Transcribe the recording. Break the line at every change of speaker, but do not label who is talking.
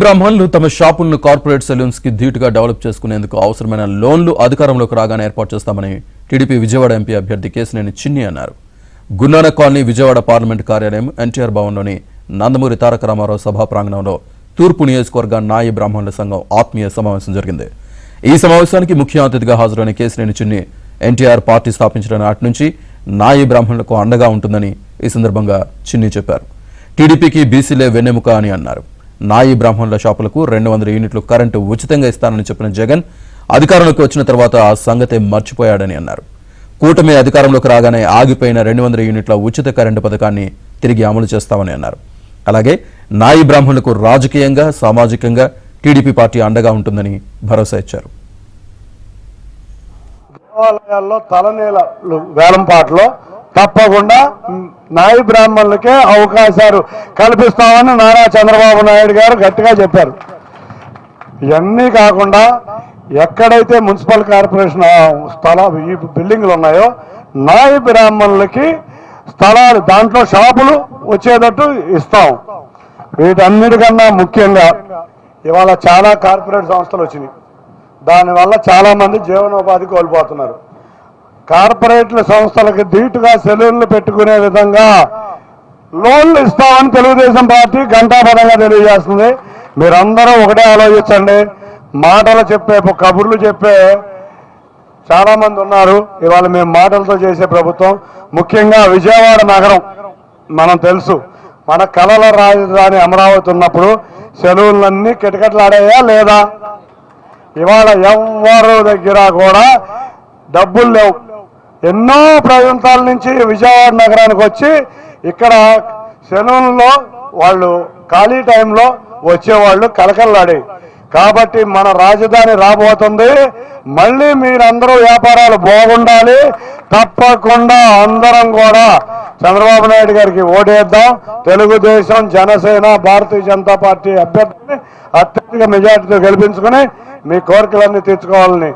బ్రాహ్మణులు తమ షాపులను corporate salons కి ధీటుగా డెవలప్ చేసుకునేందుకు అవసరమైన లోన్లు అధికారంలోకి రాగానే ఏర్పాటు చేస్తామని టీడీపీ విజయవాడ ఎంపీ అభ్యర్థి కేశినేని చిన్ని అన్నారు. గున్నాన కాలనీ విజయవాడ పార్లమెంట్ కార్యాలయం ఎన్టీఆర్ భవన్లోని నందమూరి తారక రామారావు సభా ప్రాంగణంలో తూర్పు నియోజకవర్గ నాయి బ్రాహ్మణుల సంఘం ఆత్మీయ సమావేశం జరిగింది. ఈ సమావేశానికి ముఖ్య అతిథిగా హాజరైన కేశినేని చిన్ని ఎన్టీఆర్ పార్టీ స్థాపించిన నాటి నుంచి నాయి బ్రాహ్మణులకు అండగా ఉంటుందని ఈ సందర్భంగా చిన్ని చెప్పారు. టీడీపీకి బీసీలే వెన్నెముక అని అన్నారు. నాయి బ్రాహ్మణుల షాపులకు 200 యూనిట్లు కరెంటు ఉచితంగా ఇస్తానని చెప్పిన జగన్ అధికారంలోకి వచ్చిన తర్వాత ఆ సంగతే మర్చిపోయాడని అన్నారు. కూటమి అధికారంలోకి రాగానే ఆగిపోయిన 200 యూనిట్ల ఉచిత కరెంటు పథకాన్ని తిరిగి అమలు చేస్తామని అన్నారు. అలాగే నాయి బ్రాహ్మణులకు రాజకీయంగా సామాజికంగా టీడీపీ పార్టీ అండగా ఉంటుందని భరోసా ఇచ్చారు.
దేవాలయాల్లో తలనీల వేలంపాట్లో తప్పకుండా నాయి బ్రాహ్మణులకే అవకాశాలు కల్పిస్తామని నారా చంద్రబాబు నాయుడు గారు గట్టిగా చెప్పారు. ఇవన్నీ కాకుండా ఎక్కడైతే మున్సిపల్ కార్పొరేషన్ ఈ బిల్డింగ్లు ఉన్నాయో నాయి బ్రాహ్మణులకి స్థలాలు దాంట్లో షాపులు వచ్చేటట్టు ఇస్తాం. వీటన్నిటికన్నా ముఖ్యంగా ఇవాళ చాలా కార్పొరేట్ సంస్థలు వచ్చినాయి. దానివల్ల చాలా మంది జీవనోపాధి కోల్పోతున్నారు. కార్పొరేట్ల సంస్థలకు ధీటుగా సెలూన్లు పెట్టుకునే విధంగా లోన్లు ఇస్తామని తెలుగుదేశం పార్టీ ఘంటాపథంగా తెలియజేస్తుంది. మీరందరూ ఒకటే ఆలోచించండి. మాటలు చెప్పే కబుర్లు చెప్పే చాలా మంది ఉన్నారు. ఇవాళ మేము మాటలతో చేసే ప్రభుత్వం. ముఖ్యంగా విజయవాడ నగరం మనం తెలుసు, మన కళల రాజధాని అమరావతి ఉన్నప్పుడు సెలూన్లన్నీ కిటకిటలాడాయా లేదా? ఇవాళ ఎవరి దగ్గర కూడా డబ్బులు లేవు. ఎన్నో ప్రాంతాల నుంచి విజయవాడ నగరానికి వచ్చి ఇక్కడ సెలూన్లో వాళ్ళు ఖాళీ టైంలో వచ్చేవాళ్ళు కలకల్లాడే. కాబట్టి మన రాజధాని రాబోతుంది. మళ్ళీ మీరందరూ వ్యాపారాలు బాగుండాలి. తప్పకుండా అందరం కూడా చంద్రబాబు నాయుడు గారికి ఓటేద్దాం. తెలుగుదేశం, జనసేన, భారతీయ జనతా పార్టీ అభ్యర్థిని అత్యధిక మెజార్టీతో గెలిపించుకుని మీ కోరికలన్నీ తీర్చుకోవాలని